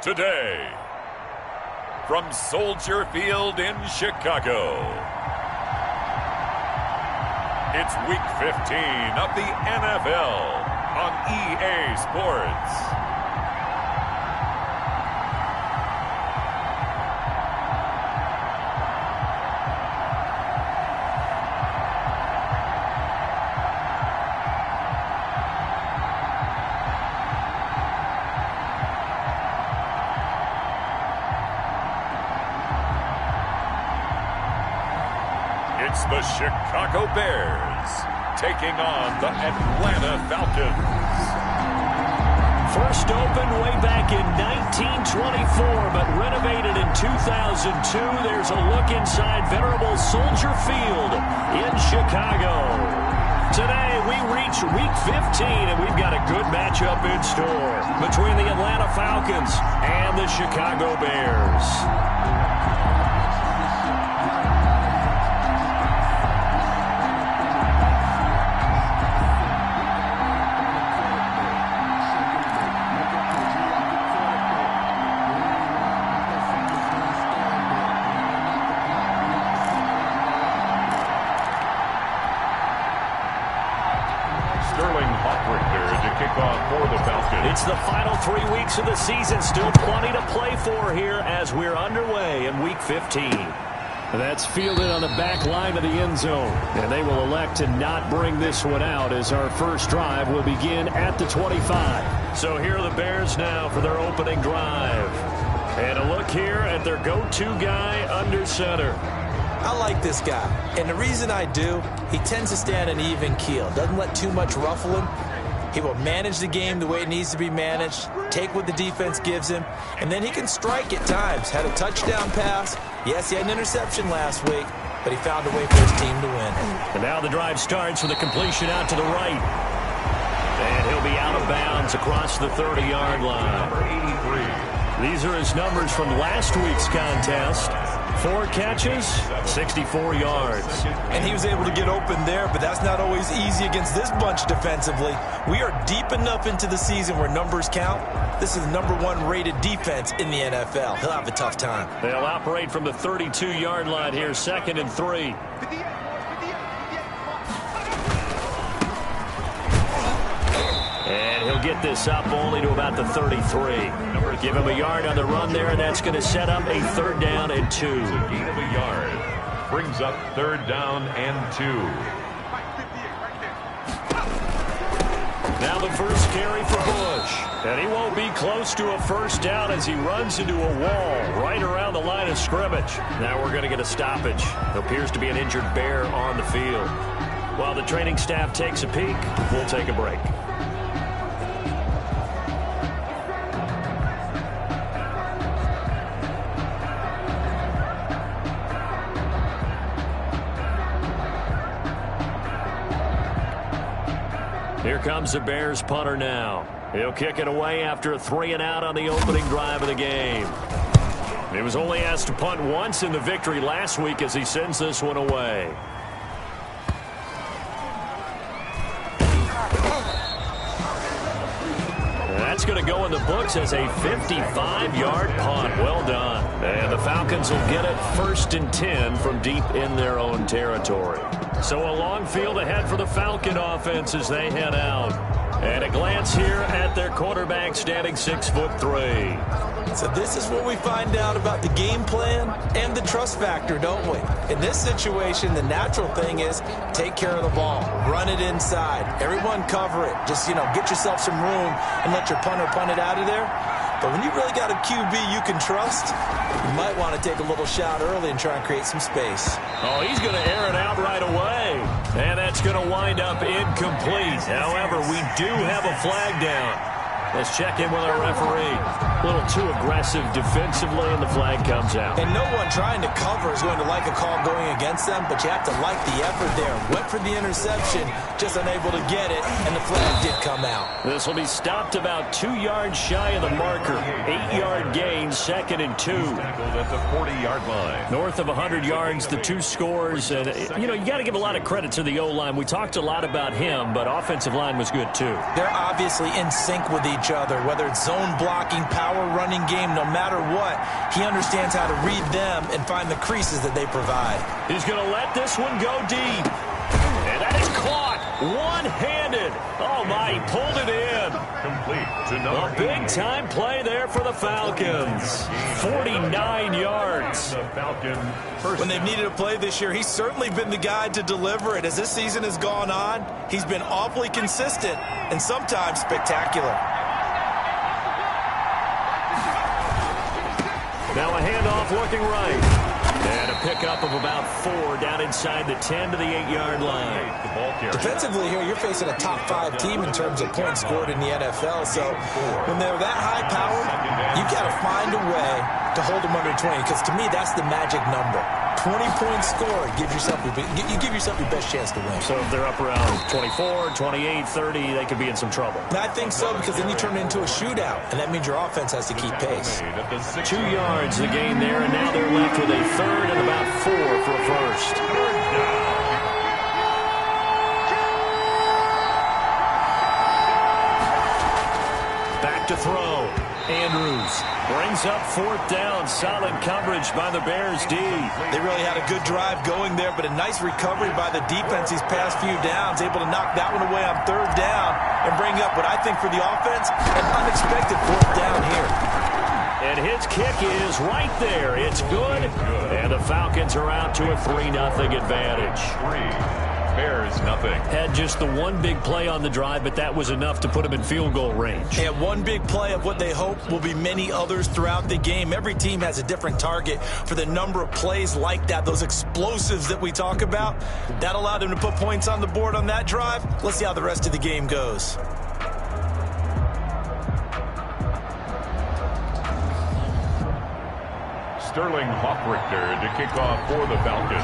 today. From Soldier Field in Chicago, it's Week 15 of the NFL on EA Sports. It's the Chicago Bears taking on the Atlanta Falcons. First opened way back in 1924, but renovated in 2002. There's a look inside venerable Soldier Field in Chicago. Today we reach Week 15, and we've got a good matchup in store between the Atlanta Falcons and the Chicago Bears. It's the final 3 weeks of the season. Still plenty to play for here as we're underway in Week 15. That's fielded on the back line of the end zone. And they will elect to not bring this one out as our first drive will begin at the 25. So here are the Bears now for their opening drive. And a look here at their go-to guy under center. I like this guy. And the reason I do, he tends to stay on an even keel. Doesn't let too much ruffle him. He will manage the game the way it needs to be managed, take what the defense gives him, and then he can strike at times. Had a touchdown pass. Yes, he had an interception last week, but he found a way for his team to win. And now the drive starts with a completion out to the right. And he'll be out of bounds across the 30-yard line. Number 83. These are his numbers from last week's contest. 4 catches, 64 yards. And he was able to get open there, but that's not always easy against this bunch defensively. We are deep enough into the season where numbers count. This is the #1 rated defense in the NFL. He'll have a tough time. They'll operate from the 32-yard line here, 2nd and 3. And he'll get this up only to about the 33. Give him a yard on the run there, and that's going to set up a 3rd down and 2. Gain of a yard brings up 3rd down and 2. Now the first carry for Bush. And he won't be close to a 1st down as he runs into a wall right around the line of scrimmage. Now we're going to get a stoppage. Appears to be an injured Bear on the field. While the training staff takes a peek, we'll take a break. Here comes the Bears punter now. He'll kick it away after a 3-and-out on the opening drive of the game. He was only asked to punt once in the victory last week as he sends this one away. That's going to go in the books as a 55-yard punt. Well done. And the Falcons will get it 1st and 10 from deep in their own territory. So a long field ahead for the Falcon offense as they head out. And a glance here at their quarterback standing 6'3". So this is where we find out about the game plan and the trust factor, don't we? In this situation, the natural thing is take care of the ball. Run it inside. Everyone cover it. Just, get yourself some room and let your punter punt it out of there. But when you really got a QB you can trust, you might want to take a little shot early and try and create some space. Oh, he's going to air it out right away. And that's going to wind up incomplete. However, we do have a flag down. Let's check in with our referee. A little too aggressive defensively, and the flag comes out. And no one trying to cover is going to like a call going against them, but you have to like the effort there. Went for the interception, just unable to get it, and the flag did come out. This will be stopped about 2 yards shy of the marker. 8-yard gain, 2nd and 2. At the 40-yard line. North of 100 yards, the 2 scores. And, you got to give a lot of credit to the O-line. We talked a lot about him, but offensive line was good, too. They're obviously in sync with each each other, whether it's zone blocking, power running game, no matter what. He understands how to read them and find the creases that they provide. He's going to let this one go deep. And that is caught one-handed. Oh, my, he pulled it in. Complete to number A big-time play there for the Falcons. 49 yards. The Falcon first. When they've needed a play this year, he's certainly been the guy to deliver it. As this season has gone on, he's been awfully consistent and sometimes spectacular. Now a handoff looking right. And a pickup of about 4 down inside the 10 to the 8-yard line. The ball carrier. Defensively here, you're facing a top 5 team in terms of points scored in the NFL. So when they're that high-powered, you've got to find a way to hold them under 20. Because to me, that's the magic number. 20 points scored gives yourself you give yourself your best chance to win. So if they're up around 24, 28, 30, they could be in some trouble. And I think so, because then you turn it into a shootout, and that means your offense has to keep pace. 2 yards the gain there, and now they're left with a third and about 4 for a first. Back to throw. Andrews brings up 4th down. Solid coverage by the Bears D. They really had a good drive going there, but a nice recovery by the defense these past few downs, able to knock that one away on 3rd down and bring up what I think for the offense, an unexpected 4th down here. And his kick is right there. It's good. And the Falcons are out to a 3-0 advantage. 3, Bears nothing. Had just the one big play on the drive, but that was enough to put them in field goal range. And one big play of what they hope will be many others throughout the game. Every team has a different target for the number of plays like that, those explosives that we talk about. That allowed them to put points on the board on that drive. Let's see how the rest of the game goes. Sterling Hawkrichter to kick off for the Falcons.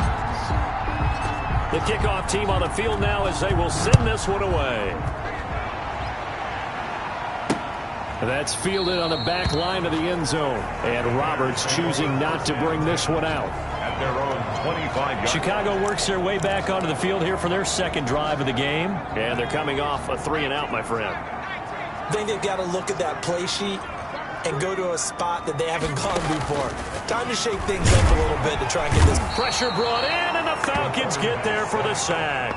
The kickoff team on the field now as they will send this one away. That's fielded on the back line of the end zone. And Roberts choosing not to bring this one out. At their own 25-yard. Chicago works their way back onto the field here for their second drive of the game. And they're coming off a 3-and-out, my friend. I think they've got to look at that play sheet and go to a spot that they haven't gone before. Time to shake things up a little bit to try and get this. Pressure brought in, and the Falcons get there for the sack.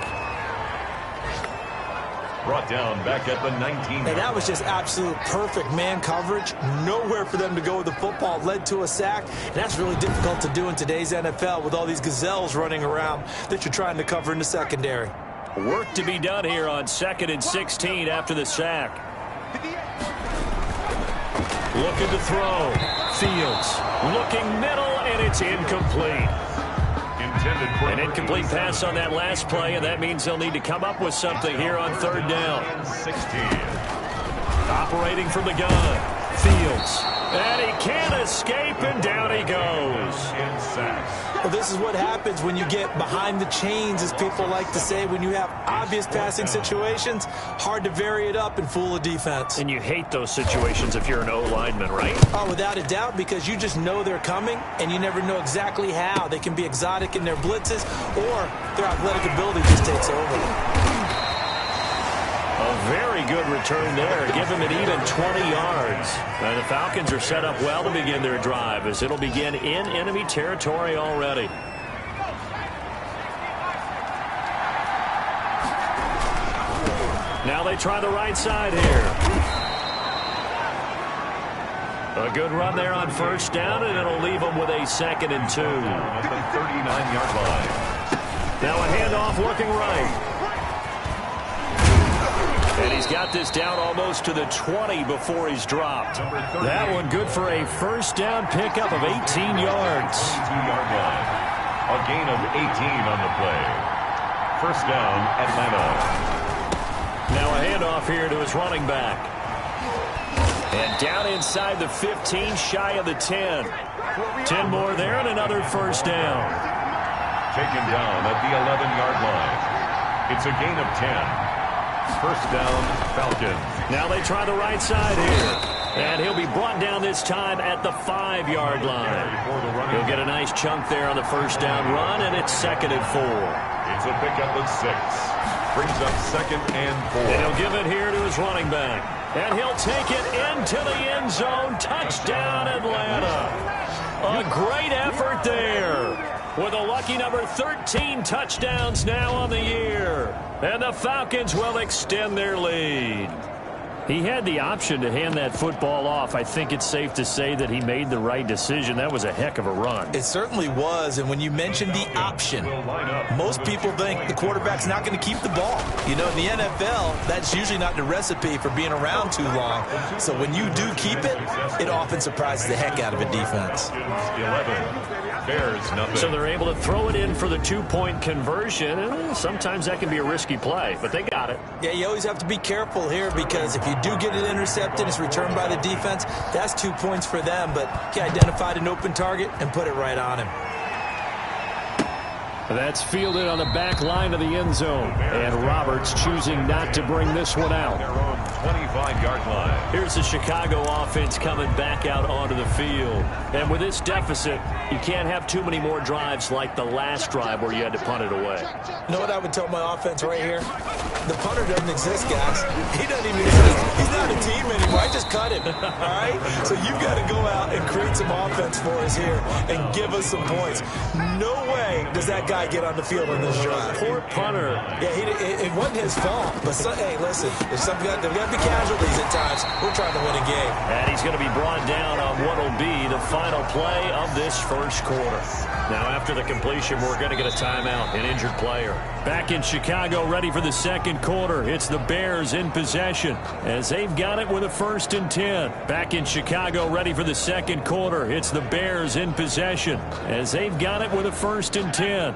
Brought down back at the 19. And that was just absolute perfect man coverage. Nowhere for them to go with the football. Led to a sack. And that's really difficult to do in today's NFL with all these gazelles running around that you're trying to cover in the secondary. Work to be done here on 2nd and 16 after the sack. Looking to throw. Fields looking middle, and it's incomplete. Intended for an incomplete pass on that last play, and that means they'll need to come up with something here on 3rd down. 16. Operating from the gun. Fields. And he can't escape, and down he goes. And sacks. Well, this is what happens when you get behind the chains, as people like to say. When you have obvious passing situations, hard to vary it up and fool a defense. And you hate those situations if you're an O-lineman, right? Oh, without a doubt, because you just know they're coming, and you never know exactly how. They can be exotic in their blitzes, or their athletic ability just takes over. A very good return there. Give him an even 20 yards. And the Falcons are set up well to begin their drive, as it'll begin in enemy territory already. Now they try the right side here. A good run there on 1st down, and it'll leave them with a 2nd and 2. At the 39-yard line. Now a handoff looking right. And he's got this down almost to the 20 before he's dropped. That one good for a 1st down pickup of 18 yards. 22-yard line. A gain of 18 on the play. 1st down, Atlanta. Now a handoff here to his running back. And down inside the 15, shy of the 10. 10 more there and another 1st down. Taken down at the 11-yard line. It's a gain of 10. 1st down, Falcons. Now they try the right side here. And he'll be brought down this time at the 5-yard line. He'll get a nice chunk there on the 1st down run, and it's 2nd and 4. It's a pickup of 6. Brings up 2nd and 4. And he'll give it here to his running back. And he'll take it into the end zone. Touchdown, Atlanta. A great effort there. With a lucky number 13 touchdowns now on the year. And the Falcons will extend their lead. He had the option to hand that football off. I think it's safe to say that he made the right decision. That was a heck of a run. It certainly was. And when you mention the option, most people think the quarterback's not going to keep the ball. You know, in the NFL, that's usually not the recipe for being around too long. So when you do keep it, it often surprises the heck out of a defense. 11. Bears, nothing. So they're able to throw it in for the two-point conversion. And sometimes that can be a risky play, but they got it. Yeah, you always have to be careful here because if you do get it intercepted, it's returned by the defense, that's 2 points for them. But he identified an open target and put it right on him. That's fielded on the back line of the end zone. And Roberts choosing not to bring this one out. Their own 25-yard line. Here's the Chicago offense coming back out onto the field. And with this deficit, you can't have too many more drives like the last drive where you had to punt it away. You know what I would tell my offense right here? The punter doesn't exist, guys. He doesn't even exist. He's not a team anymore. I just cut him. All right? So you've got to go out and create some offense for us here and give us some points. No way does that guy get on the field in this drive. Poor punter. Yeah, it wasn't his fault. But, hey, listen, there's got to be casualties at times. We're trying to win a game. And he's going to be brought down on what will be the final play of this first quarter. Now, after the completion, we're going to get a timeout, an injured player. Back in Chicago, ready for the second quarter. It's the Bears in possession as they've got it with a 1st and 10. Back in Chicago, ready for the second quarter. It's the Bears in possession as they've got it with a 1st and 10.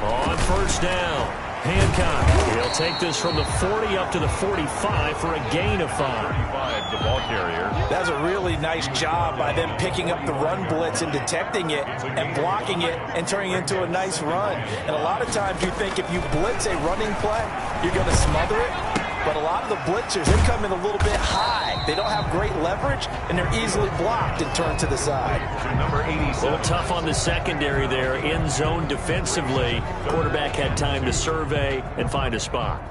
On first down, Hancock. He'll take this from the 40 up to the 45 for a gain of 5. 45, the ball carrier. That's a really nice job by them picking up the run blitz and detecting it and blocking it and turning it into a nice run. And a lot of times you think if you blitz a running play, you're going to smother it. But a lot of the blitzers, they come in a little bit high. They don't have great leverage, and they're easily blocked and turned to the side. To number 87. A little tough on the secondary there. In zone defensively. Quarterback had time to survey and find a spot.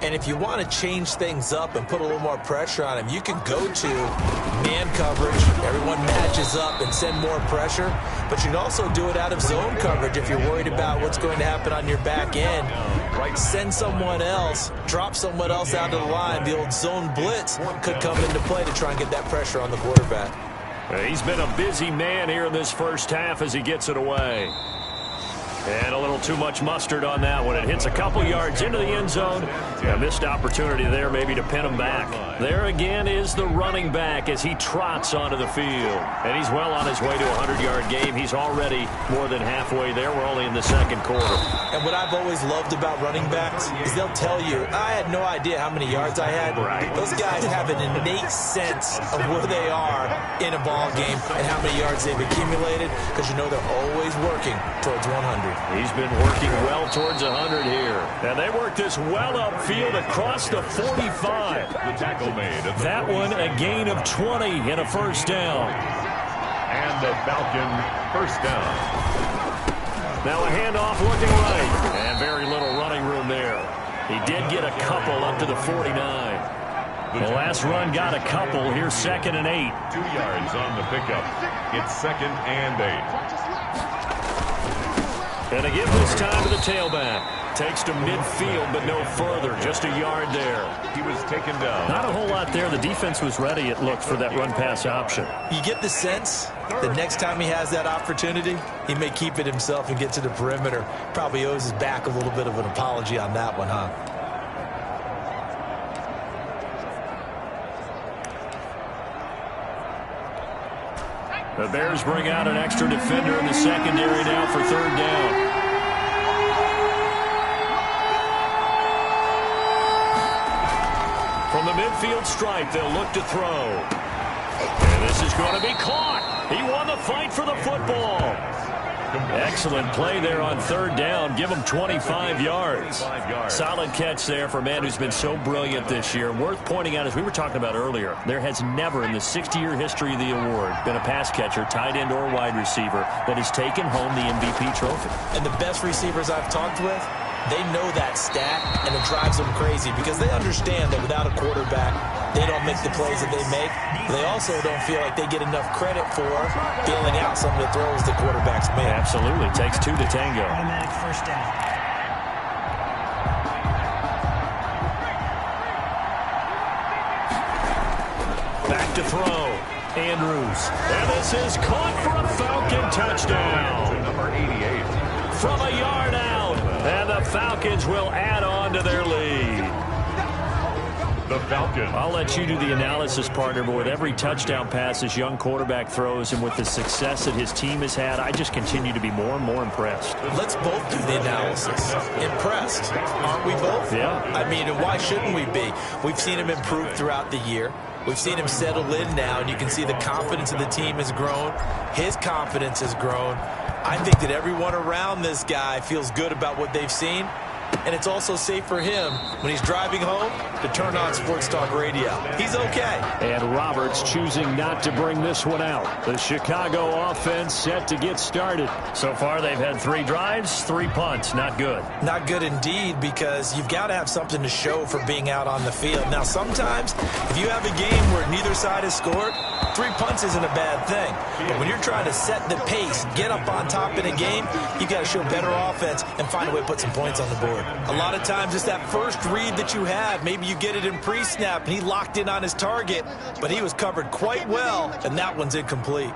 And if you want to change things up and put a little more pressure on him, you can go to man coverage. Everyone matches up and send more pressure. But you can also do it out of zone coverage if you're worried about what's going to happen on your back end. Send someone else, drop someone else out of the line. The old zone blitz could come into play to try and get that pressure on the quarterback. He's been a busy man here in this first half as he gets it away. And a little too much mustard on that one. It hits a couple yards into the end zone. A missed opportunity there maybe to pin him back. There again is the running back as he trots onto the field. And he's well on his way to a 100-yard game. He's already more than halfway there. We're only in the second quarter. And what I've always loved about running backs is they'll tell you, I had no idea how many yards I had. Right. Those guys have an innate sense of where they are in a ball game and how many yards they've accumulated because you know they're always working towards 100. He's been working well towards 100 here. And they work this well upfield across the 45. The tackle made. That one a gain of 20 and a first down. And the Falcon first down. Now a handoff looking right. And very little running room there. He did get a couple up to the 49. The last run got a couple. Here's 2nd and 8. 2 yards on the pickup. It's 2nd and 8. And a give this time to the tailback. Takes to midfield, but no further. Just a yard there. He was taken down. Not a whole lot there. The defense was ready, it looked, for that run-pass option. You get the sense that next time he has that opportunity, he may keep it himself and get to the perimeter. Probably owes his back a little bit of an apology on that one, huh? The Bears bring out an extra defender in the secondary now for 3rd down. From the midfield stripe, they'll look to throw. And this is going to be caught. He won the fight for the football. Excellent play there on third down. Give him 25 yards. Solid catch there for a man who's been so brilliant this year. Worth pointing out, as we were talking about earlier, there has never in the 60-year history of the award been a pass catcher, tight end, or wide receiver that has taken home the MVP trophy. And the best receivers I've talked with, they know that stat, and it drives them crazy because they understand that without a quarterback, they don't make the plays that they make. But they also don't feel like they get enough credit for bailing out some of the throws the quarterbacks make. Absolutely. Takes two to tango. Automatic first down. Back to throw. Andrews. And this is caught for a Falcon touchdown. Number 88. From a yard out. And the Falcons will add on to their lead. The Falcons. I'll let you do the analysis, partner, but with every touchdown pass this young quarterback throws and with the success that his team has had, I just continue to be more and more impressed. Let's both do the analysis. Impressed, aren't we both? Yeah. I mean, and why shouldn't we be? We've seen him improve throughout the year. We've seen him settle in now, and you can see the confidence of the team has grown. His confidence has grown. I think that everyone around this guy feels good about what they've seen. And it's also safe for him when he's driving home to turn on Sports Talk Radio. He's okay. And Roberts choosing not to bring this one out. The Chicago offense set to get started. So far, they've had 3 drives, 3 punts. Not good. Not good indeed, because you've got to have something to show for being out on the field. Now, sometimes, if you have a game where neither side has scored, 3 punts isn't a bad thing. But when you're trying to set the pace, get up on top in a game, you've got to show better offense and find a way to put some points on the board. A lot of times it's that first read that you have. Maybe you get it in pre-snap and he locked in on his target, but he was covered quite well, and that one's incomplete.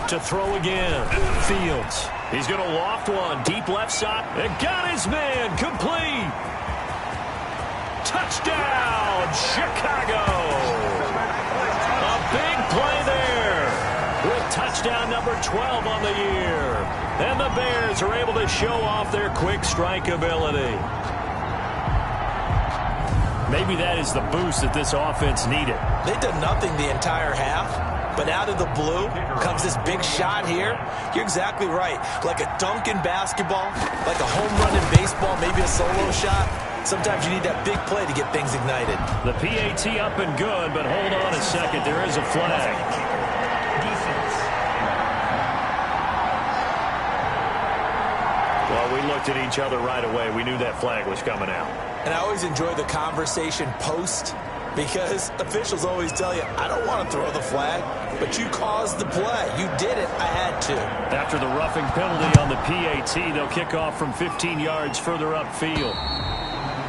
To throw again. Fields. He's going to loft one. Deep left side. And got his man. Complete. Touchdown, Chicago. A big play there. With touchdown number 12 on the year. And the Bears are able to show off their quick strike ability. Maybe that is the boost that this offense needed. They've done nothing the entire half. But out of the blue comes this big shot here. You're exactly right. Like a dunk in basketball, like a home run in baseball, maybe a solo shot. Sometimes you need that big play to get things ignited. The PAT up and good, but hold on a second. There is a flag. Defense. Well, we looked at each other right away. We knew that flag was coming out. And I always enjoy the conversation post, because officials always tell you, I don't want to throw the flag, but you caused the play. You did it. I had to. After the roughing penalty on the PAT, they'll kick off from 15 yards further upfield.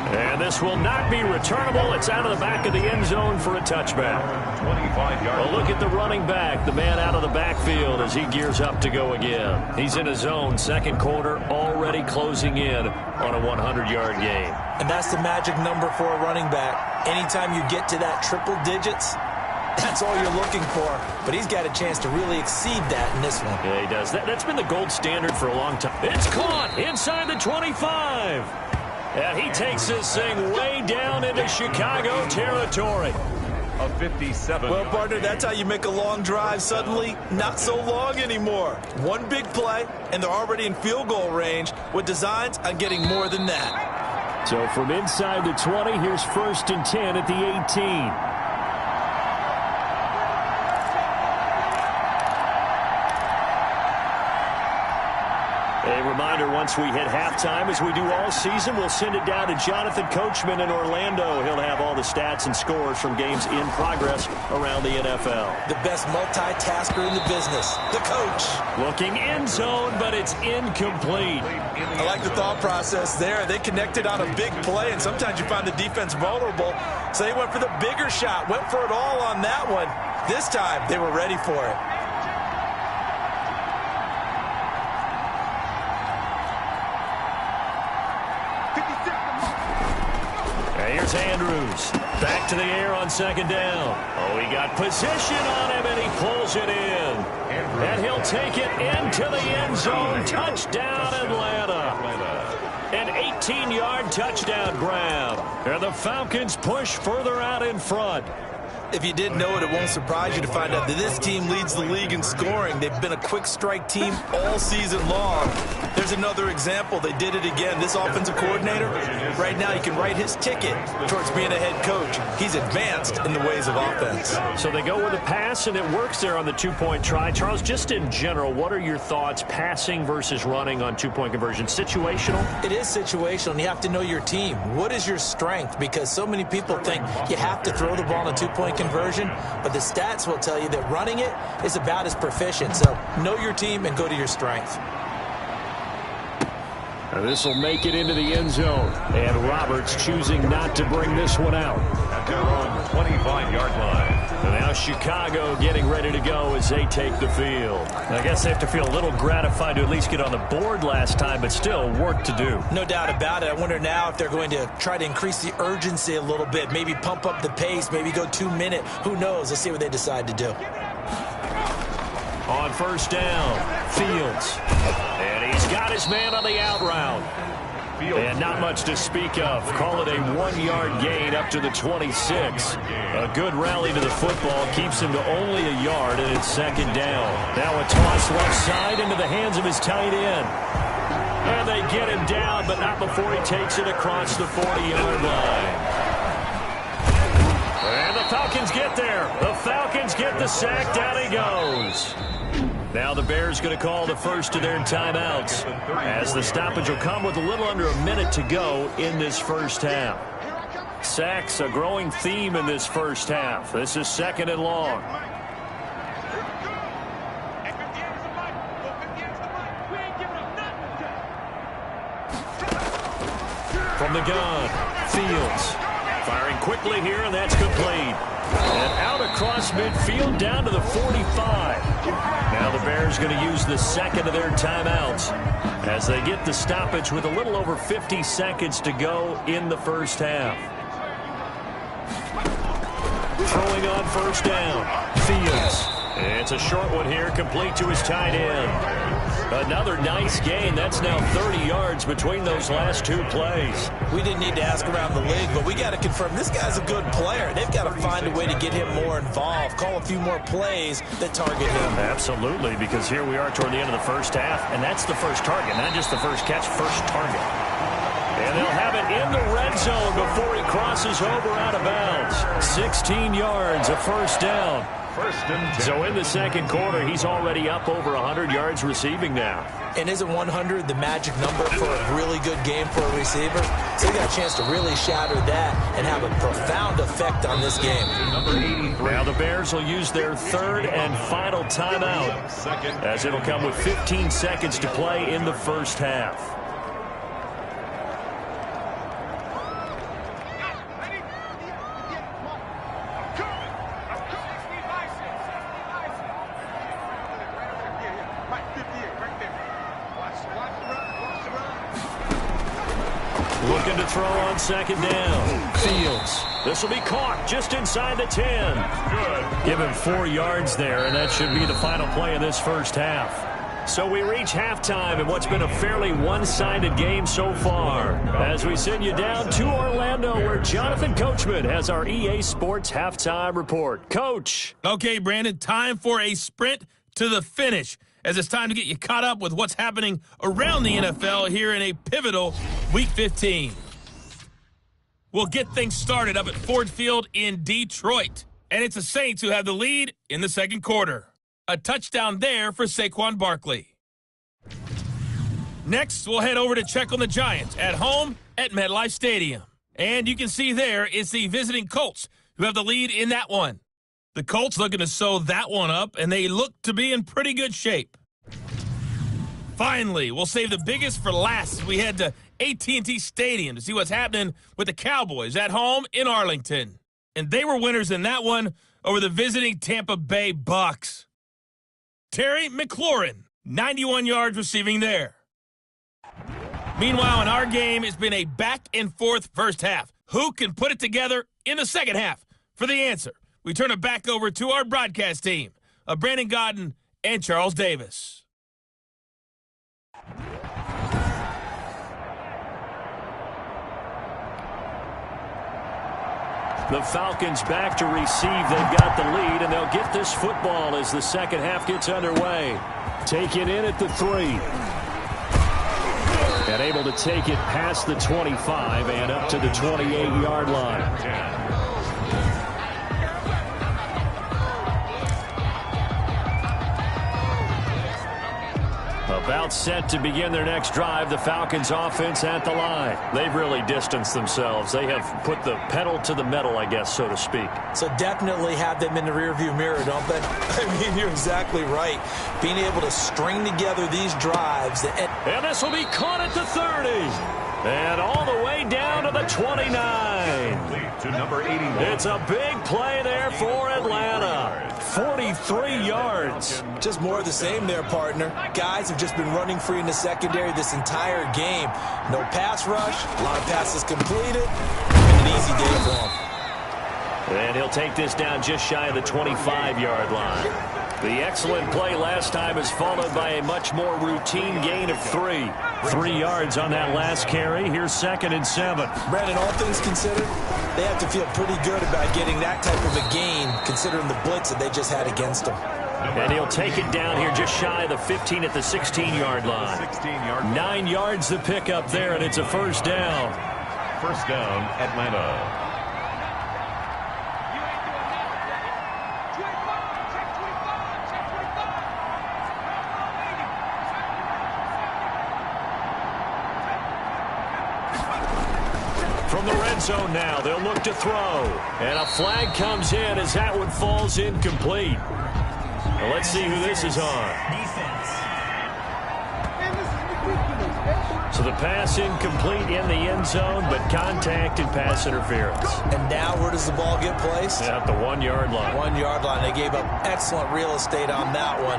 And this will not be returnable. It's out of the back of the end zone for a touchback. 25 yards. Well, look at the running back, the man out of the backfield as he gears up to go again. He's in his zone, second quarter, already closing in on a 100-yard game. And that's the magic number for a running back. Anytime you get to that triple digits, that's all you're looking for. But he's got a chance to really exceed that in this one. Yeah, he does. That's been the gold standard for a long time. It's caught inside the 25. And he takes this thing way down into Chicago territory. A 57. Well, partner, that's how you make a long drive suddenly not so long anymore. One big play, and they're already in field goal range with designs on getting more than that. So from inside the 20, here's 1st and 10 at the 18. A reminder, once we hit halftime, as we do all season, we'll send it down to Jonathan Coachman in Orlando. He'll have all the stats and scores from games in progress around the NFL. The best multitasker in the business, the coach. Looking end zone, but it's incomplete. I like the thought process there. They connected on a big play, and sometimes you find the defense vulnerable. So they went for the bigger shot, went for it all on that one. This time, they were ready for it. Here's Andrews. Back to the air on 2nd down. Oh, he got position on him, and he pulls it in. And he'll take it into the end zone. Touchdown, Atlanta. An 18-yard touchdown grab. And the Falcons push further out in front. If you didn't know it, it won't surprise you to find out that this team leads the league in scoring. They've been a quick strike team all season long. There's another example. They did it again. This offensive coordinator, right now, you can write his ticket towards being a head coach. He's advanced in the ways of offense. So they go with a pass, and it works there on the two-point try. Charles, just in general, what are your thoughts passing versus running on two-point conversion? Situational? It is situational, and you have to know your team. What is your strength? Because so many people think you have to throw the ball in a two-point conversion, but the stats will tell you that running it is about as proficient. So know your team and go to your strength. This will make it into the end zone, and Roberts choosing not to bring this one out. At their own 25-yard line. And now Chicago getting ready to go as they take the field. I guess they have to feel a little gratified to at least get on the board last time, but still work to do. No doubt about it. I wonder now if they're going to try to increase the urgency a little bit, maybe pump up the pace, maybe go 2 minutes. Who knows? Let's see what they decide to do. On first down, Fields. And he's got his man on the out route. And not much to speak of. Call it a 1-yard gain up to the 26. A good rally to the football keeps him to only a yard, and it's second down. Now a toss left side into the hands of his tight end. And they get him down, but not before he takes it across the 40-yard line. And the Falcons get there. The Falcons get the sack. Down he goes. Now the Bears going to call the first of their timeouts, as the stoppage will come with a little under a minute to go in this first half. Sacks, a growing theme in this first half. This is second and long. From the gun, Fields. Firing quickly here, and that's complete. And out across midfield down to the 45. Now the Bears going to use the second of their timeouts as they get the stoppage with a little over 50 seconds to go in the first half. Throwing on first down, Fields. It's a short one here, complete to his tight end. Another nice gain. That's now 30 yards between those last two plays. We didn't need to ask around the league, but we got to confirm this guy's a good player. They've got to find a way to get him more involved, call a few more plays that target him. Absolutely, because here we are toward the end of the first half, and that's the first target, not just the first catch, first target. And they'll have it in the red zone before he crosses over out of bounds. 16 yards, a first down. First and 10. So in the second quarter, he's already up over 100 yards receiving now. And isn't 100 the magic number for a really good game for a receiver? So he got a chance to really shatter that and have a profound effect on this game. Number 83. Now the Bears will use their third and final timeout, as it'll come with 15 seconds to play in the first half. Looking to throw on second down. Fields. This will be caught just inside the 10. Good. Give him 4 yards there, and that should be the final play of this first half. So we reach halftime in what's been a fairly one-sided game so far, as we send you down to Orlando, where Jonathan Coachman has our EA Sports halftime report. Coach. Okay, Brandon, time for a sprint to the finish, as it's time to get you caught up with what's happening around the NFL here in a pivotal Week 15. We'll get things started up at Ford Field in Detroit, and it's the Saints who have the lead in the second quarter. A touchdown there for Saquon Barkley. Next, we'll head over to check on the Giants at home at MetLife Stadium. And you can see there it's the visiting Colts who have the lead in that one. The Colts looking to sew that one up, and they look to be in pretty good shape. Finally, we'll save the biggest for last as we head to AT&T Stadium to see what's happening with the Cowboys at home in Arlington. And they were winners in that one over the visiting Tampa Bay Bucks. Terry McLaurin, 91 yards receiving there. Meanwhile, in our game, it's been a back-and-forth first half. Who can put it together in the second half? For the answer, we turn it back over to our broadcast team of Brandon Godden and Charles Davis. The Falcons back to receive. They've got the lead, and they'll get this football as the second half gets underway. Take it in at the 3. And able to take it past the 25 and up to the 28-yard line. About set to begin their next drive, the Falcons offense at the line. They've really distanced themselves. They have put the pedal to the metal, I guess, so to speak. So definitely have them in the rearview mirror, don't they? I mean, you're exactly right. Being able to string together these drives. And this will be caught at the 30. And all the way down to the 29. To number 81. It's a big play there for Atlanta. 43 yards. Just more of the same there, partner. Guys have just been running free in the secondary this entire game. No pass rush, a lot of passes completed, and an easy day for them. And he'll take this down just shy of the 25-yard line. The excellent play last time is followed by a much more routine gain of 3. 3 yards on that last carry. Here's 2nd and 7. Brandon, all things considered, they have to feel pretty good about getting that type of a gain, considering the blitz that they just had against them. And he'll take it down here just shy of the 15 at the 16-yard line. 9 yards to pick up there, and it's a first down. First down, Atlanta. From the red zone now, they'll look to throw. And a flag comes in as that one falls incomplete. Well, let's see who this is on. Defense. So the pass incomplete in the end zone, but contact and pass interference. And now where does the ball get placed? At the 1-yard line. 1-yard line. They gave up excellent real estate on that one.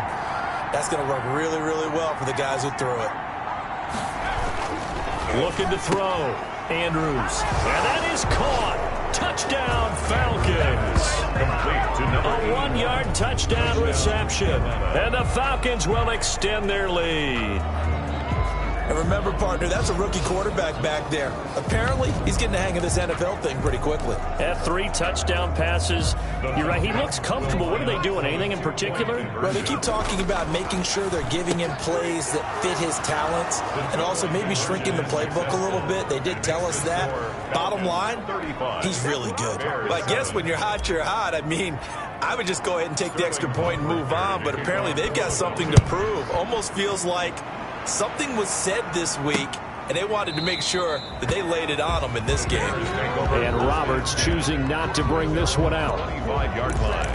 That's going to work really, really well for the guys who threw it. Looking to throw. Andrews. And that is caught. Touchdown, Falcons. Complete to number A 1-yard touchdown reception. And the Falcons will extend their lead. And remember, partner, that's a rookie quarterback back there. Apparently, he's getting the hang of this NFL thing pretty quickly. At 3 touchdown passes. You're right, he looks comfortable. What are they doing? Anything in particular? Well, they keep talking about making sure they're giving him plays that fit his talents and also maybe shrinking the playbook a little bit. They did tell us that. Bottom line, he's really good. But I guess when you're hot, you're hot. I mean, I would just go ahead and take the extra point and move on, but apparently they've got something to prove. Almost feels like something was said this week, and they wanted to make sure that they laid it on them in this game. And Roberts choosing not to bring this one out.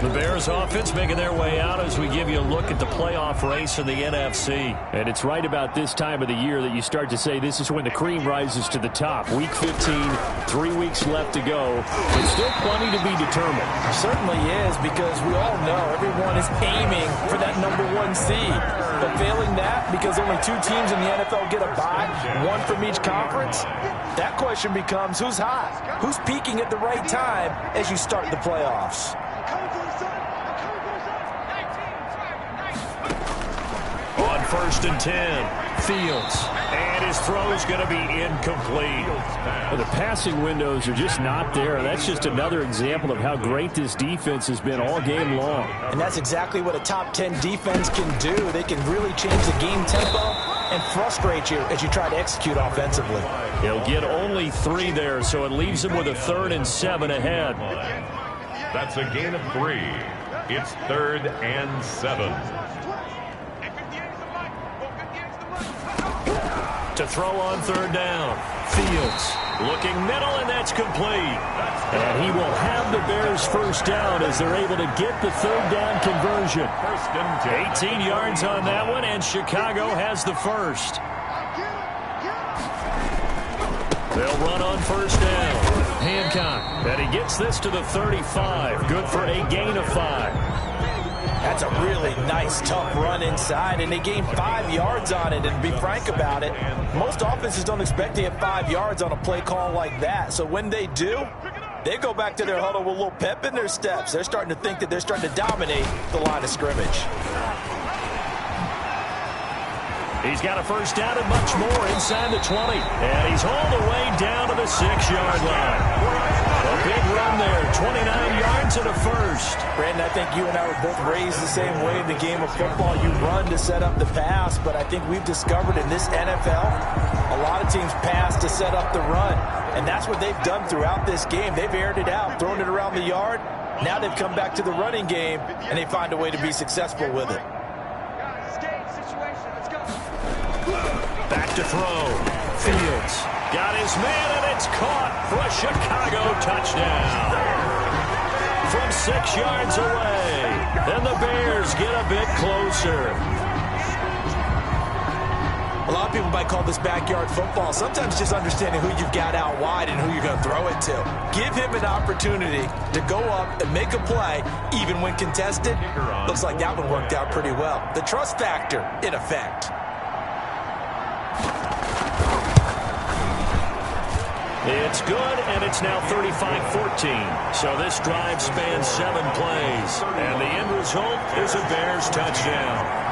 The Bears offense making their way out as we give you a look at the playoff race in the NFC. And it's right about this time of the year that you start to say this is when the cream rises to the top. Week 15, 3 weeks left to go. But still plenty to be determined. It certainly is, because we all know everyone is aiming for that #1 seed. But failing that, because only 2 teams in the NFL get a bye, 1 from each conference, that question becomes who's hot? Who's peaking at the right time as you start the playoffs? On 1st and 10, Fields. And his throw's going to be incomplete. Well, the passing windows are just not there. That's just another example of how great this defense has been all game long. And that's exactly what a top 10 defense can do. They can really change the game tempo and frustrate you as you try to execute offensively. He'll get only 3 there, so it leaves him with a 3rd and 7 ahead. That's a gain of 3. It's 3rd and 7. To throw on 3rd down. Fields looking middle, and that's complete. And he will have the Bears first down as they're able to get the 3rd down conversion. 18 yards on that one, and Chicago has the first. They'll run on 1st down. Hancock, and he gets this to the 35. Good for a gain of 5. That's a really nice, tough run inside, and they gained 5 yards on it. And to be frank about it, most offenses don't expect to get 5 yards on a play call like that. So when they do, they go back to their huddle with a little pep in their steps. They're starting to think that they're starting to dominate the line of scrimmage. He's got a first down and much more inside the 20. And he's all the way down to the 6-yard line. The big run there, 29 yards and a first. Brandon, I think you and I were both raised the same way in the game of football. You run to set up the pass, but I think we've discovered in this NFL, a lot of teams pass to set up the run. And that's what they've done throughout this game. They've aired it out, thrown it around the yard. Now they've come back to the running game, and they find a way to be successful with it. Back to throw. Fields got his man, and it's caught for a Chicago touchdown. From 6 yards away, and the Bears get a bit closer. A lot of people might call this backyard football. Sometimes just understanding who you've got out wide and who you're going to throw it to. Give him an opportunity to go up and make a play, even when contested. Looks like that one worked out pretty well. The trust factor, in effect. It's good, and it's now 35-14. So this drive spans 7 plays. And the end result is a Bears touchdown.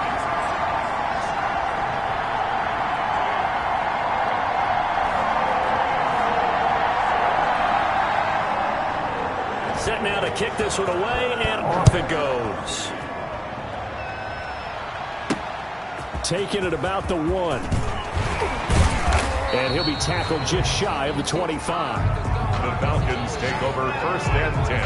Set now to kick this one away, and off it goes. Taking it about the 1. And he'll be tackled just shy of the 25. The Falcons take over 1st and 10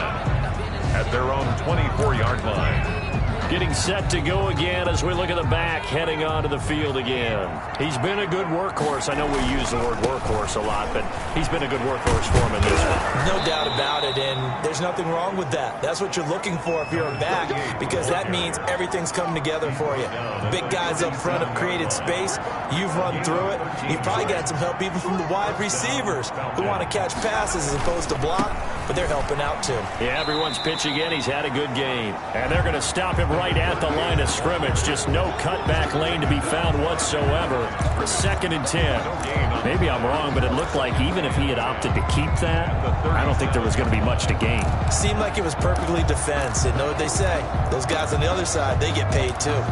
at their own 24-yard line. Getting set to go again as we look at the back, heading onto the field again. He's been a good workhorse. I know we use the word workhorse a lot, but he's been a good workhorse for him in this one. No doubt about it, and there's nothing wrong with that. That's what you're looking for if you're a back, because that means everything's coming together for you. Big guys up front have created space. You've run through it. You've probably got some help even from the wide receivers who want to catch passes as opposed to block, but they're helping out too. Yeah, everyone's pitching in. He's had a good game. And they're going to stop him right at the line of scrimmage. Just no cutback lane to be found whatsoever. 2nd and 10. Maybe I'm wrong, but it looked like even if he had opted to keep that, I don't think there was going to be much to gain. Seemed like it was perfectly defense. And know what they say? Those guys on the other side, they get paid too.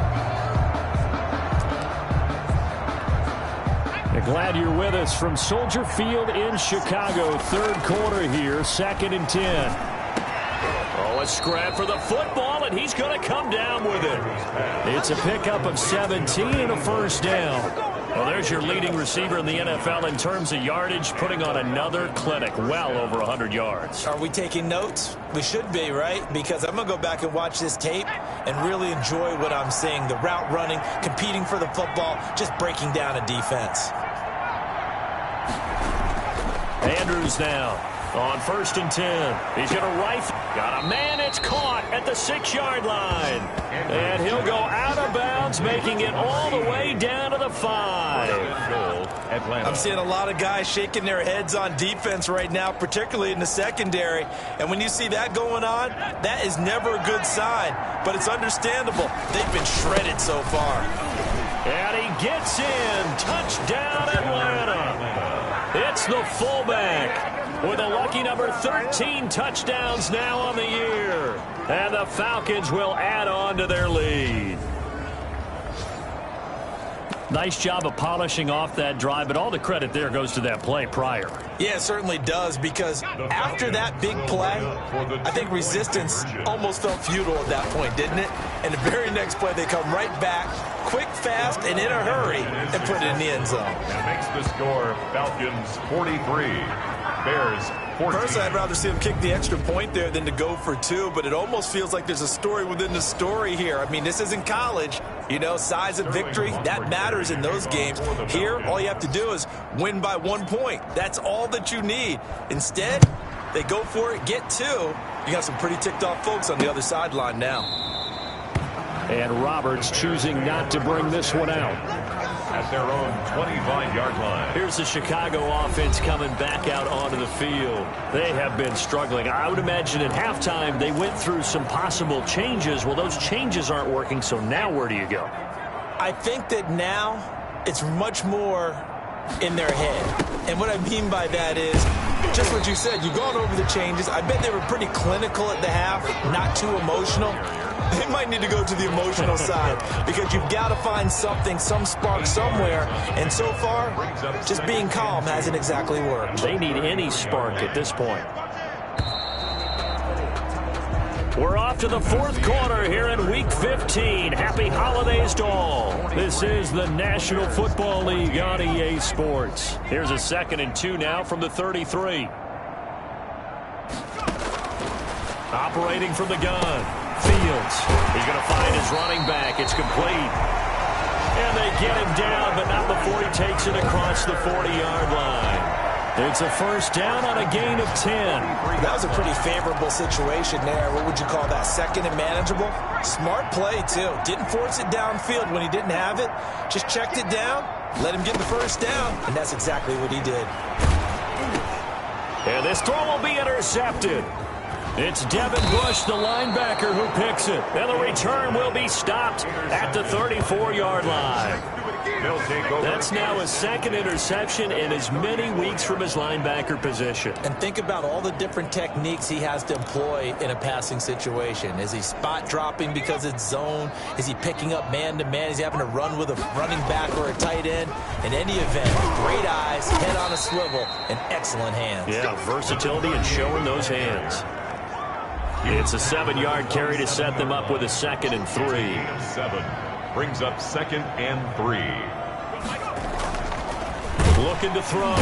Glad you're with us from Soldier Field in Chicago. 3rd quarter here, 2nd and 10. Oh, a scrap for the football, and he's going to come down with it. It's a pickup of 17 and a 1st down. Well, there's your leading receiver in the NFL in terms of yardage, putting on another clinic, well over 100 yards. Are we taking notes? We should be, right? Because I'm going to go back and watch this tape and really enjoy what I'm seeing. The route running, competing for the football, just breaking down a defense. Andrews now on 1st and 10. He's going to rifle. Got a man. It's caught at the 6-yard line. And he'll go out of bounds, making it all the way down to the 5. I'm seeing a lot of guys shaking their heads on defense right now, particularly in the secondary. And when you see that going on, that is never a good sign. But it's understandable. They've been shredded so far. And he gets in. Touchdown, Atlanta. It's the fullback with a lucky number 13 touchdowns now on the year. And the Falcons will add on to their lead. Nice job of polishing off that drive, but all the credit there goes to that play prior. Yeah, it certainly does, because after that big play, I think resistance almost felt futile at that point, didn't it? And the very next play, they come right back, quick, fast, and in a hurry, and put it in the end zone. That makes the score Falcons 43, Bears 14. Personally, I'd rather see them kick the extra point there than to go for 2, but it almost feels like there's a story within the story here. I mean, this isn't college. You know, size of victory, that matters in those games. Here, all you have to do is win by 1 point. That's all that you need. Instead, they go for it, get 2. You got some pretty ticked off folks on the other sideline now. And Roberts choosing not to bring this one out. At their own 25-yard line. Here's the Chicago offense coming back out onto the field. They have been struggling. I would imagine at halftime they went through some possible changes. Well, those changes aren't working, so now where do you go? I think that now it's much more in their head. And what I mean by that is just what you said. You've gone over the changes. I bet they were pretty clinical at the half, not too emotional. They might need to go to the emotional side, because you've got to find something, some spark somewhere. And so far, just being calm hasn't exactly worked. They need any spark at this point. We're off to the fourth quarter here in Week 15. Happy holidays to all. This is the National Football League on EA Sports. Here's a 2nd and 2 now from the 33. Operating from the gun. Fields. He's going to find his running back. It's complete. And they get him down, but not before he takes it across the 40-yard line. It's a first down on a gain of 10. That was a pretty favorable situation there. What would you call that? 2nd and manageable? Smart play, too. Didn't force it downfield when he didn't have it. Just checked it down, let him get the first down, and that's exactly what he did. And this throw will be intercepted. It's Devin Bush, the linebacker, who picks it. And the return will be stopped at the 34-yard line. That's now his 2nd interception in as many weeks from his linebacker position. And think about all the different techniques he has to employ in a passing situation. Is he spot dropping because it's zone? Is he picking up man-to-man? Is he having to run with a running back or a tight end? In any event, great eyes, head on a swivel, and excellent hands. Yeah, versatility and showing those hands. It's a 7-yard carry to set them up with a 2nd and 3. 7 brings up 2nd and 3. Looking to throw.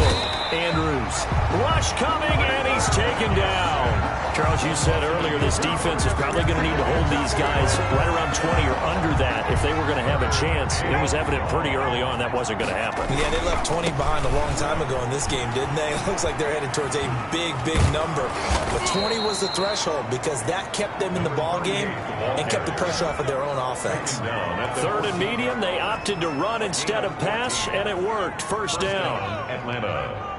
Andrews. Rush coming, and he's taken down. Charles, you said earlier this defense is probably going to need to hold these guys right around 20 or under that if they were going to have a chance. It was evident pretty early on that wasn't going to happen. Yeah, they left 20 behind a long time ago in this game, didn't they? It looks like they're headed towards a big, big number. But 20 was the threshold because that kept them in the ball game and kept the pressure off of their own offense. 3rd and medium, they opted to run instead of pass, and it worked. First down. Atlanta.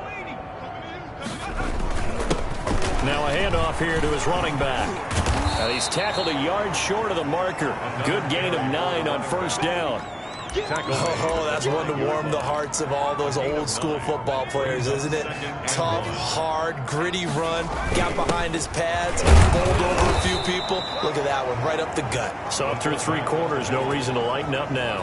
Now a handoff here to his running back. He's tackled a yard short of the marker. Good gain of 9 on first down. Oh, that's one to warm the hearts of all those old school football players, isn't it? Tough, hard, gritty run. Got behind his pads, bowled over a few people. Look at that one, right up the gut. Saw him through 3 quarters. No reason to lighten up now.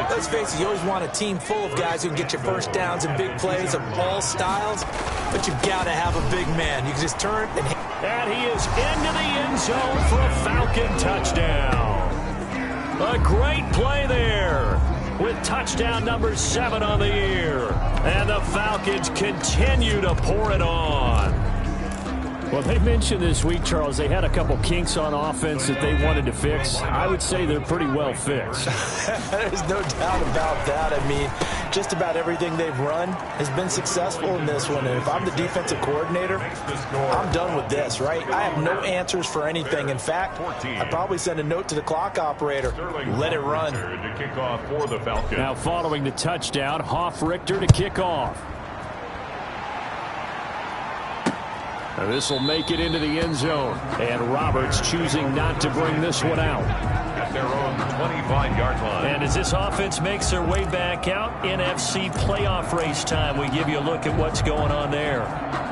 Let's face it, you always want a team full of guys who can get you first downs and big plays of all styles, but you've got to have a big man. You can just turn and hit. And he is into the end zone for a Falcon touchdown. A great play there with touchdown number 7 on the year. And the Falcons continue to pour it on. Well, they mentioned this week, Charles, they had a couple kinks on offense that they wanted to fix. I would say they're pretty well fixed. There's no doubt about that. I mean, just about everything they've run has been successful in this one. And if I'm the defensive coordinator, I'm done with this, right? I have no answers for anything. In fact, I'd probably send a note to the clock operator. Let it run. Now following the touchdown, Hoff-Richter to kick off. And this will make it into the end zone. And Roberts choosing not to bring this one out. At their own 25-yard line. And as this offense makes their way back out, NFC playoff race time, we give you a look at what's going on there.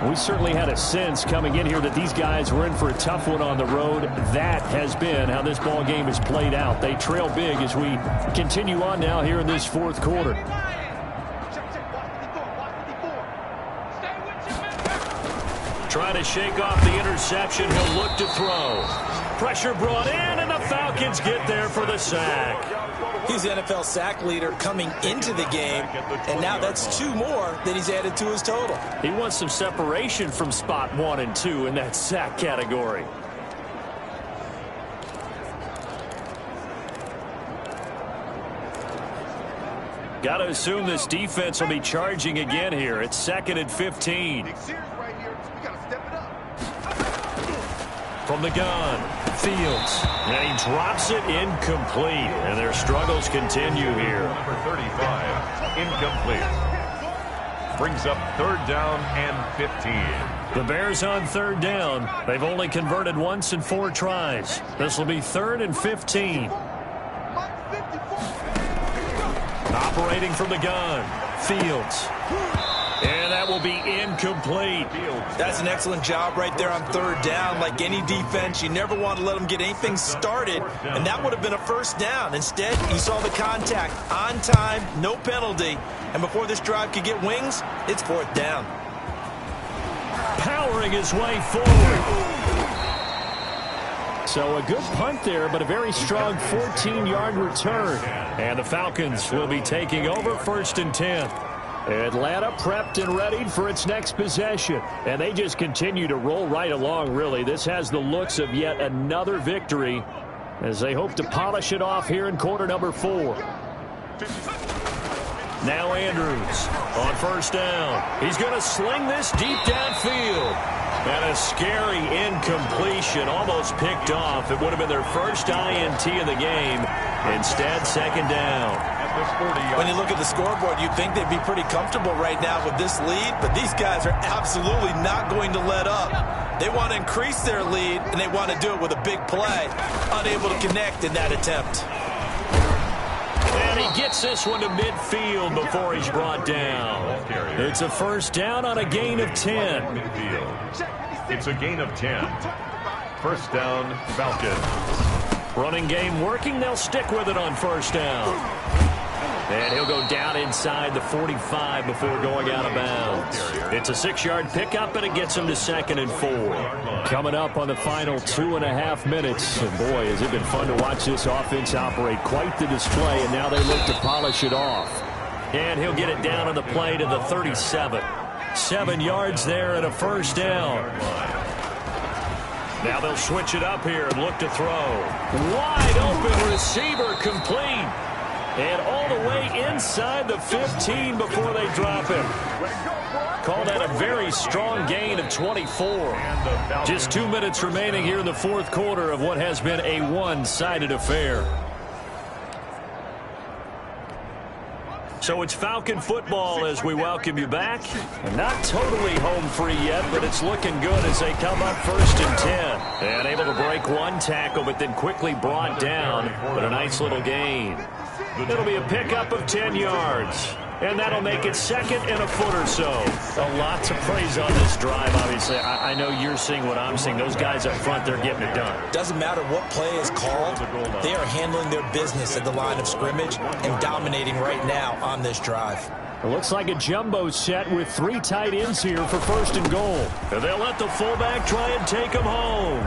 We certainly had a sense coming in here that these guys were in for a tough one on the road. That has been how this ball game has played out. They trail big as we continue on now here in this fourth quarter. Trying to shake off the interception. He'll look to throw. Pressure brought in, and the Falcons get there for the sack. He's the NFL sack leader coming into the game, and now that's 2 more that he's added to his total. He wants some separation from spot 1 and 2 in that sack category. Got to assume this defense will be charging again here. It's 2nd and 15. From the gun, Fields, and he drops it incomplete, and their struggles continue here. Number 35, incomplete. Brings up 3rd down and 15. The Bears on 3rd down. They've only converted once in 4 tries. This will be 3rd and 15. Operating from the gun, Fields. And that will be incomplete. That's an excellent job right there on 3rd down. Like any defense, you never want to let them get anything started, and that would have been a first down. Instead, you saw the contact on time, no penalty, and before this drive could get wings, it's 4th down. Powering his way forward. So a good punt there, but a very strong 14-yard return. And the Falcons will be taking over 1st and 10. Atlanta prepped and readied for its next possession. And they just continue to roll right along, really. This has the looks of yet another victory as they hope to polish it off here in quarter number 4. Now Andrews on 1st down. He's going to sling this deep downfield. And a scary incompletion, almost picked off. It would have been their first INT of the game. Instead, 2nd down. When you look at the scoreboard, you'd think they'd be pretty comfortable right now with this lead, but these guys are absolutely not going to let up. They want to increase their lead, and they want to do it with a big play. Unable to connect in that attempt. And he gets this one to midfield before he's brought down. It's a 1st down on a gain of 10. It's a gain of 10. 1st down, Falcons. Running game working. They'll stick with it on 1st down. And he'll go down inside the 45 before going out of bounds. It's a 6-yard pickup, and it gets him to 2nd and 4. Coming up on the final 2.5 minutes. And boy, has it been fun to watch this offense operate. Quite the display, and now they look to polish it off. And he'll get it down on the play to the 37. 7 yards there and a 1st down. Now they'll switch it up here and look to throw. Wide open receiver complete. And all the way inside the 15 before they drop him. Call that a very strong gain of 24. Just 2 minutes remaining here in the 4th quarter of what has been a one-sided affair. So it's Falcon football as we welcome you back. Not totally home free yet, but it's looking good as they come up 1st and 10. And able to break one tackle, but then quickly brought down. But a nice little gain. It'll be a pickup of 10 yards. And that'll make it 2nd and a foot or so. A lot to praise on this drive, obviously. I know you're seeing what I'm seeing. Those guys up front, they're getting it done. Doesn't matter what play is called. They are handling their business at the line of scrimmage and dominating right now on this drive. It looks like a jumbo set with 3 tight ends here for 1st and goal. And they'll let the fullback try and take them home.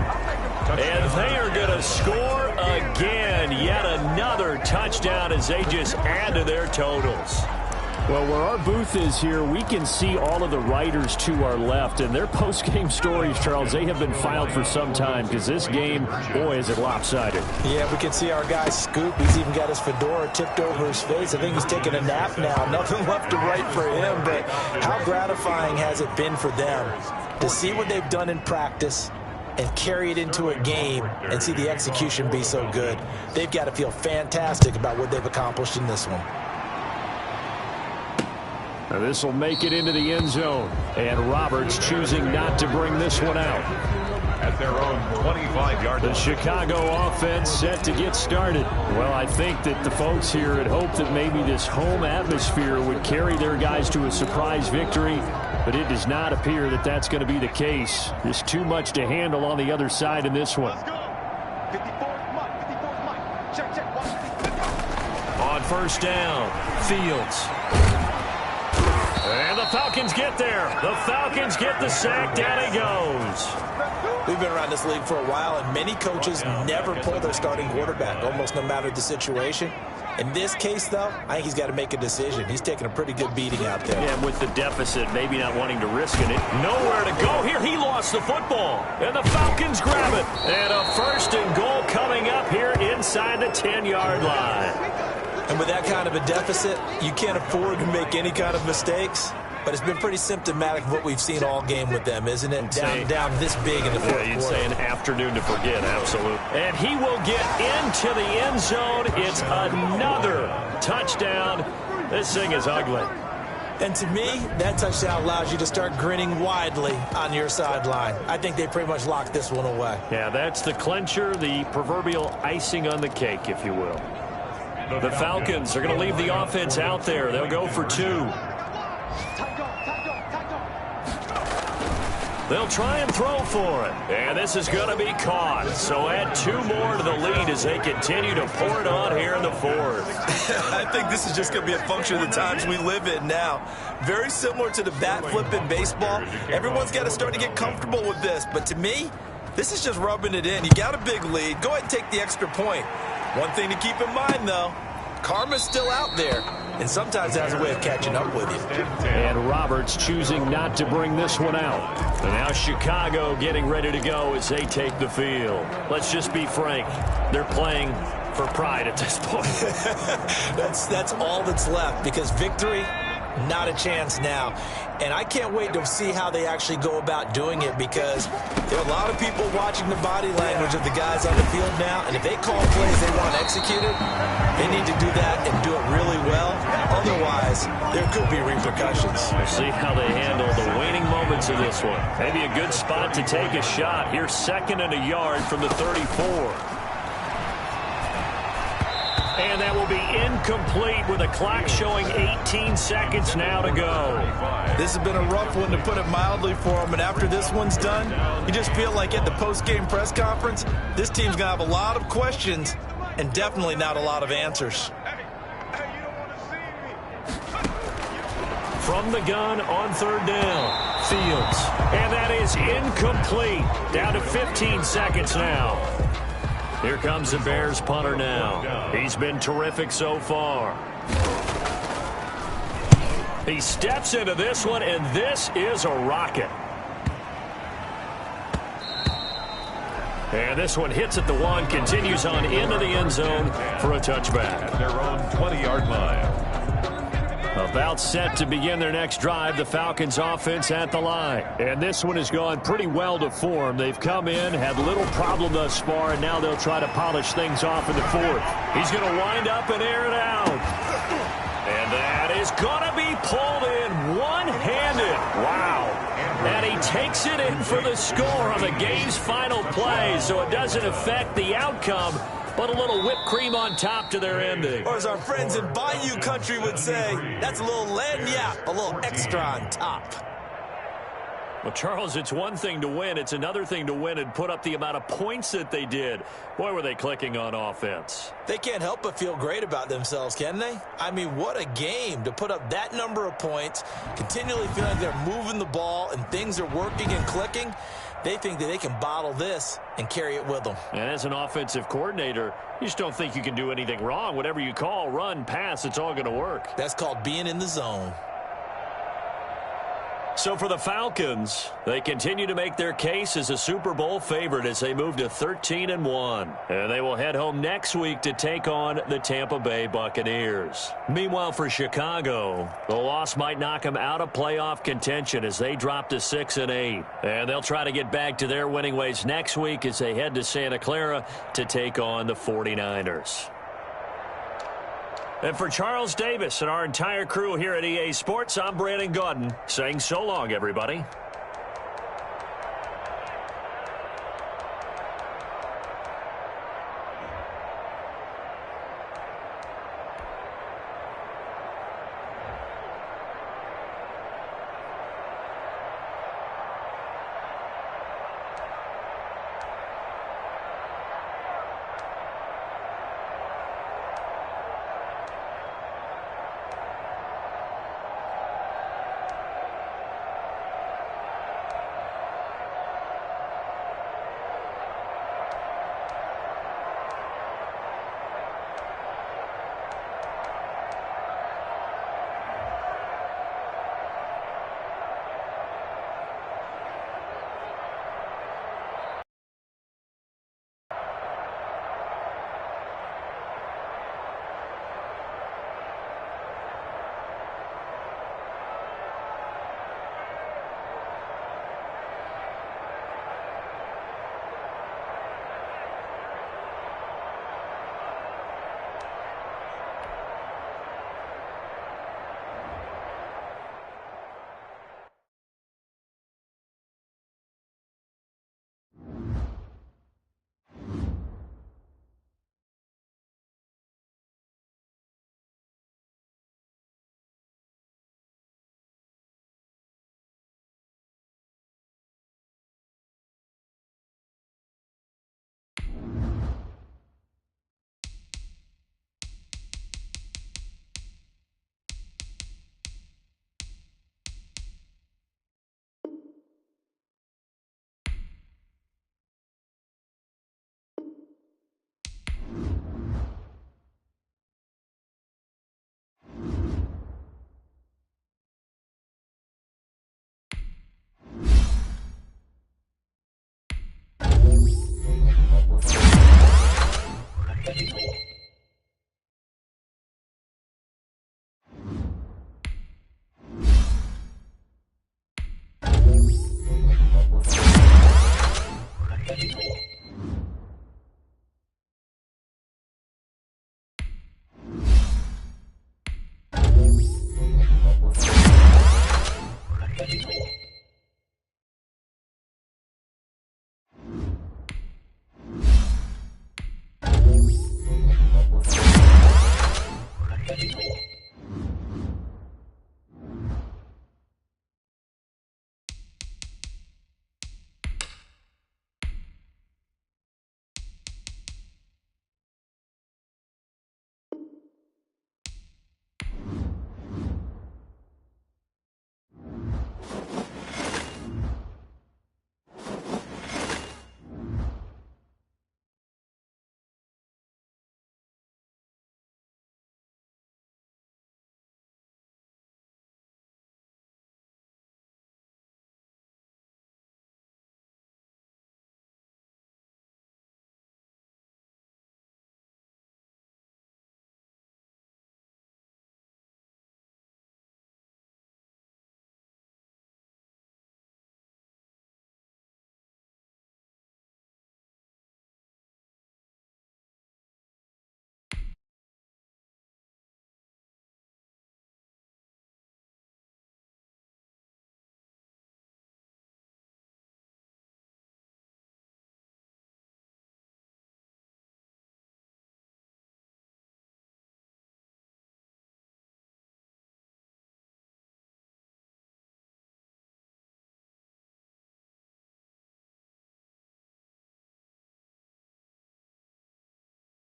And they are going to score again. Yet another touchdown as they just add to their totals. Well, where our booth is here, we can see all of the writers to our left. And their post-game stories, Charles, they have been filed for some time because this game, boy, is it lopsided. Yeah, we can see our guy Scoop. He's even got his fedora tipped over his face. I think he's taking a nap now. Nothing left to write for him. But how gratifying has it been for them to see what they've done in practice and carry it into a game and see the execution be so good. They've got to feel fantastic about what they've accomplished in this one. Now this will make it into the end zone. And Roberts choosing not to bring this one out. At their own 25-yard line. The Chicago offense set to get started. Well, I think that the folks here had hoped that maybe this home atmosphere would carry their guys to a surprise victory, but it does not appear that that's going to be the case. There's too much to handle on the other side in this one. On 1st down, Fields. And the Falcons get there. The Falcons get the sack. Down he goes. We've been around this league for a while, and many coaches never pull their starting quarterback, almost no matter the situation. In this case, though, I think he's got to make a decision. He's taking a pretty good beating out there. Yeah, with the deficit, maybe not wanting to risk it. Nowhere to go here. He lost the football. And the Falcons grab it. And a 1st and goal coming up here inside the 10-yard line. And with that kind of a deficit, you can't afford to make any kind of mistakes. But it's been pretty symptomatic of what we've seen all game with them, isn't it? Down this big in the 4th quarter. You'd say an afternoon to forget, absolutely. And he will get into the end zone. It's another touchdown. This thing is ugly. And to me, that touchdown allows you to start grinning widely on your sideline. I think they pretty much locked this one away. Yeah, that's the clincher, the proverbial icing on the cake, if you will. The Falcons are going to leave the offense out there. They'll go for 2. They'll try and throw for it. And this is going to be caught. So add 2 more to the lead as they continue to pour it on here in the 4th. I think this is just going to be a function of the times we live in now. Very similar to the bat flip in baseball. Everyone's got to start to get comfortable with this. But to me, This is just rubbing it in. You got a big lead. Go ahead and take the extra point. One thing to keep in mind, though, karma's still out there, and sometimes has a way of catching up with you. And Roberts choosing not to bring this one out. And now Chicago getting ready to go as they take the field. Let's just be frank. They're playing for pride at this point. That's all that's left, because victory, not a chance now. And I can't wait to see how they actually go about doing it, because there are a lot of people watching the body language of the guys on the field now, and if they call plays they want executed, they need to do that and do it really well. Otherwise, there could be repercussions. We'll see how they handle the waning moments of this one. Maybe a good spot to take a shot. Here's 2nd and a yard from the 34. And that will be incomplete with the clock showing 18 seconds now to go. This has been a rough one, to put it mildly, for them. And after this one's done, you just feel like at the post-game press conference, this team's going to have a lot of questions and definitely not a lot of answers. From the gun on 3rd down, Fields. And that is incomplete. Down to 15 seconds now. Here comes the Bears punter now. He's been terrific so far. He steps into this one, and this is a rocket. And this one hits at the 1, continues on into the end zone for a touchback. At their own 20-yard line. About set to begin their next drive, the Falcons offense at the line. And this one has gone pretty well to form. They've come in, had little problem thus far, and now they'll try to polish things off in the 4th. He's going to wind up and air it out. And that is going to be pulled in one-handed. Wow. And he takes it in for the score on the game's final play, so it doesn't affect the outcome, but a little whipped cream on top to their ending. Or as our friends in Bayou country would say, that's a little lagniappe, a little extra on top. Well, Charles, it's one thing to win. It's another thing to win and put up the amount of points that they did. Boy, were they clicking on offense. They can't help but feel great about themselves, can they? I mean, what a game to put up that number of points, continually feeling like they're moving the ball and things are working and clicking. They think that they can bottle this and carry it with them. And as an offensive coordinator, you just don't think you can do anything wrong. Whatever you call, run, pass, it's all going to work. That's called being in the zone. So for the Falcons, they continue to make their case as a Super Bowl favorite as they move to 13-1. And they will head home next week to take on the Tampa Bay Buccaneers. Meanwhile, for Chicago, the loss might knock them out of playoff contention as they drop to 6-8. And they'll try to get back to their winning ways next week as they head to Santa Clara to take on the 49ers. And for Charles Davis and our entire crew here at EA Sports, I'm Brandon Gaudin saying so long, everybody.